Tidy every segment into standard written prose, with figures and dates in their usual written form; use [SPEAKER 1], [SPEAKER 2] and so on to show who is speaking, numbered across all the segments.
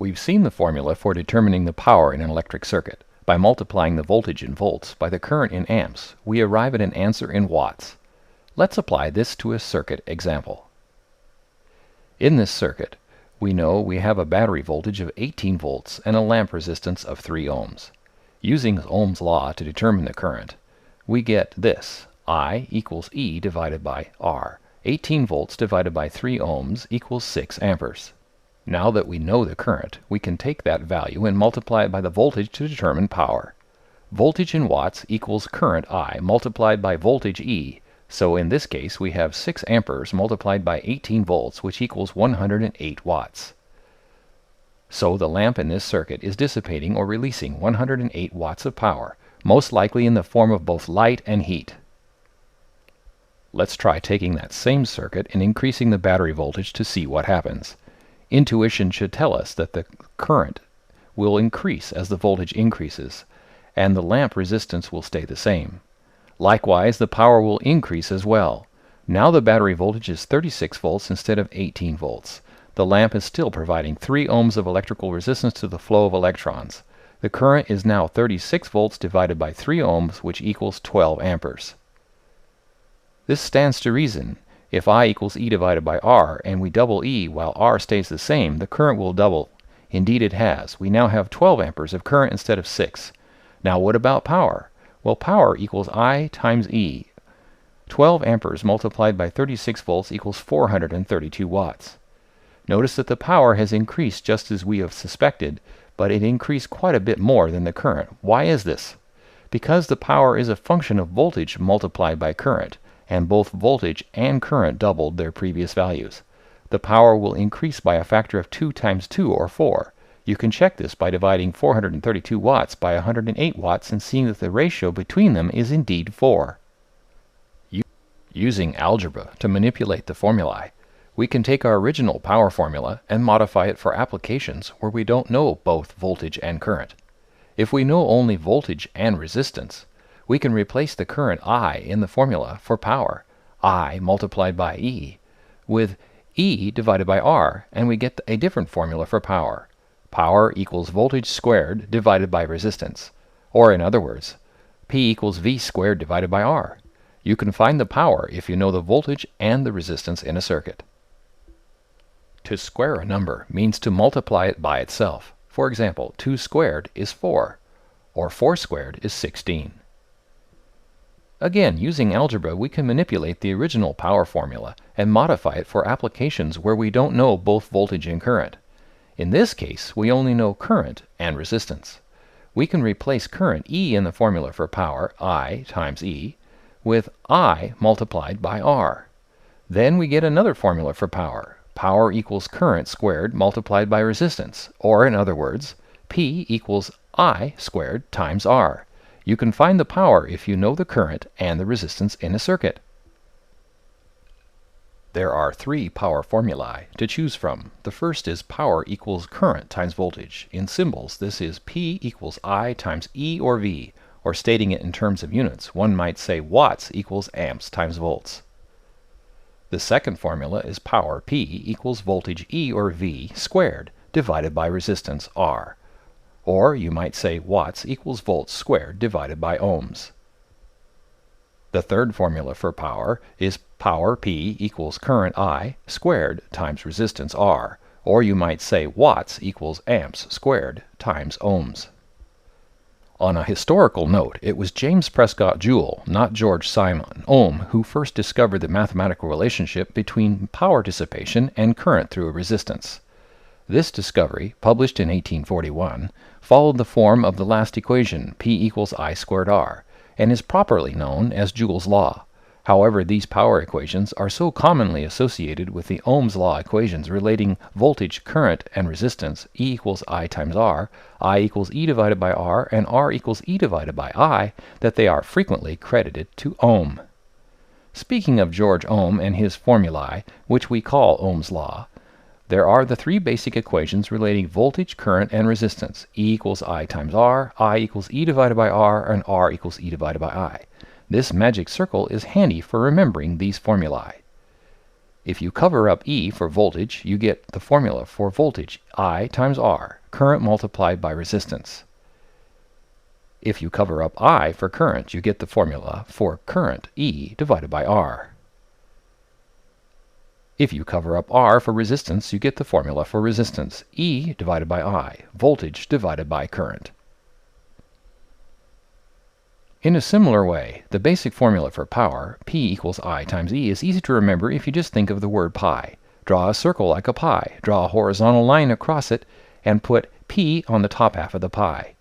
[SPEAKER 1] We've seen the formula for determining the power in an electric circuit. By multiplying the voltage in volts by the current in amps, we arrive at an answer in watts. Let's apply this to a circuit example. In this circuit, we know we have a battery voltage of 18 volts and a lamp resistance of 3 ohms. Using Ohm's law to determine the current, we get this: I equals E divided by R. 18 volts divided by 3 ohms equals 6 amperes. Now that we know the current, we can take that value and multiply it by the voltage to determine power. Voltage in watts equals current I multiplied by voltage E, so in this case we have 6 amperes multiplied by 18 volts, which equals 108 watts. So the lamp in this circuit is dissipating or releasing 108 watts of power, most likely in the form of both light and heat. Let's try taking that same circuit and increasing the battery voltage to see what happens. Intuition should tell us that the current will increase as the voltage increases, and the lamp resistance will stay the same. Likewise, the power will increase as well. Now the battery voltage is 36 volts instead of 18 volts. The lamp is still providing 3 ohms of electrical resistance to the flow of electrons. The current is now 36 volts divided by 3 ohms, which equals 12 amperes. This stands to reason. If I equals E divided by R and we double E while R stays the same, the current will double. Indeed it has. We now have 12 amperes of current instead of 6. Now what about power? Well, power equals I times E. 12 amperes multiplied by 36 volts equals 432 watts. Notice that the power has increased just as we have suspected, but it increased quite a bit more than the current. Why is this? Because the power is a function of voltage multiplied by current, and both voltage and current doubled their previous values. The power will increase by a factor of 2 times 2, or 4. You can check this by dividing 432 watts by 108 watts and seeing that the ratio between them is indeed 4. Using algebra to manipulate the formulae, we can take our original power formula and modify it for applications where we don't know both voltage and current. If we know only voltage and resistance, we can replace the current I in the formula for power, I multiplied by E, with E divided by R, and we get a different formula for power. Power equals voltage squared divided by resistance. Or in other words, P equals V squared divided by R. You can find the power if you know the voltage and the resistance in a circuit. To square a number means to multiply it by itself. For example, 2 squared is 4, or 4 squared is 16. Again, using algebra, we can manipulate the original power formula and modify it for applications where we don't know both voltage and current. In this case, we only know current and resistance. We can replace current E in the formula for power, I times E, with I multiplied by R. Then we get another formula for power. Power equals current squared multiplied by resistance, or in other words, P equals I squared times R. You can find the power if you know the current and the resistance in a circuit. There are 3 power formulae to choose from. The first is power equals current times voltage. In symbols, this is P equals I times E or V, or stating it in terms of units, one might say watts equals amps times volts. The second formula is power P equals voltage E or V squared divided by resistance R. Or you might say watts equals volts squared divided by ohms. The third formula for power is power P equals current I squared times resistance R. Or you might say watts equals amps squared times ohms. On a historical note, it was James Prescott Joule, not George Simon Ohm, who first discovered the mathematical relationship between power dissipation and current through a resistance. This discovery, published in 1841, followed the form of the last equation, P equals I squared R, and is properly known as Joule's law. However, these power equations are so commonly associated with the Ohm's law equations relating voltage, current, and resistance, E equals I times R, I equals E divided by R, and R equals E divided by I, that they are frequently credited to Ohm. Speaking of George Ohm and his formulae, which we call Ohm's law, there are the 3 basic equations relating voltage, current, and resistance. E equals I times R, I equals E divided by R, and R equals E divided by I. This magic circle is handy for remembering these formulae. If you cover up E for voltage, you get the formula for voltage, I times R, current multiplied by resistance. If you cover up I for current, you get the formula for current, E, divided by R. If you cover up R for resistance, you get the formula for resistance, E divided by I, voltage divided by current. In a similar way, the basic formula for power, P equals I times E, is easy to remember if you just think of the word pi. Draw a circle like a pie, draw a horizontal line across it, and put P on the top half of the pie.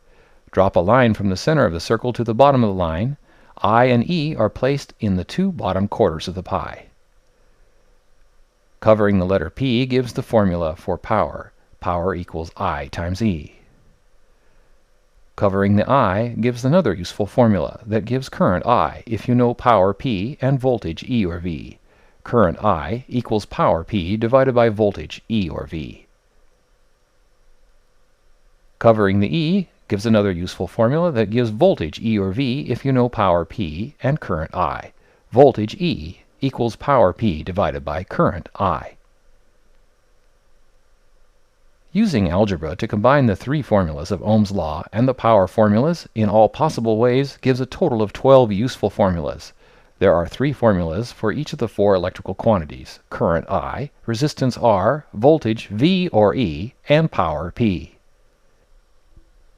[SPEAKER 1] Drop a line from the center of the circle to the bottom of the line. I and E are placed in the two bottom quarters of the pie. Covering the letter P gives the formula for power. Power equals I times E. Covering the I gives another useful formula that gives current I if you know power P and voltage E or V. Current I equals power P divided by voltage E or V. Covering the E gives another useful formula that gives voltage E or V if you know power P and current I. Voltage E equals power P divided by current I. Using algebra to combine the three formulas of Ohm's law and the power formulas in all possible ways gives a total of 12 useful formulas. There are 3 formulas for each of the 4 electrical quantities: current I, resistance R, voltage V or E, and power P.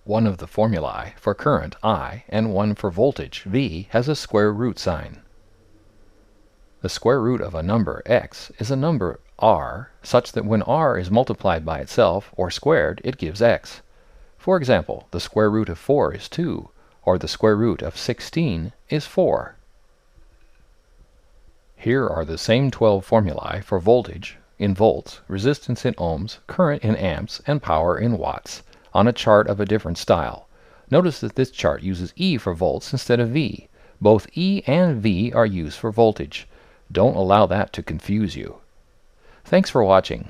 [SPEAKER 1] One of the formulae for current I and one for voltage V has a square root sign. The square root of a number x is a number r such that when r is multiplied by itself or squared, it gives x. For example, the square root of 4 is 2, or the square root of 16 is 4. Here are the same 12 formulae for voltage in volts, resistance in ohms, current in amps, and power in watts, on a chart of a different style. Notice that this chart uses E for volts instead of V. Both E and V are used for voltage. Don't allow that to confuse you. Thanks for watching.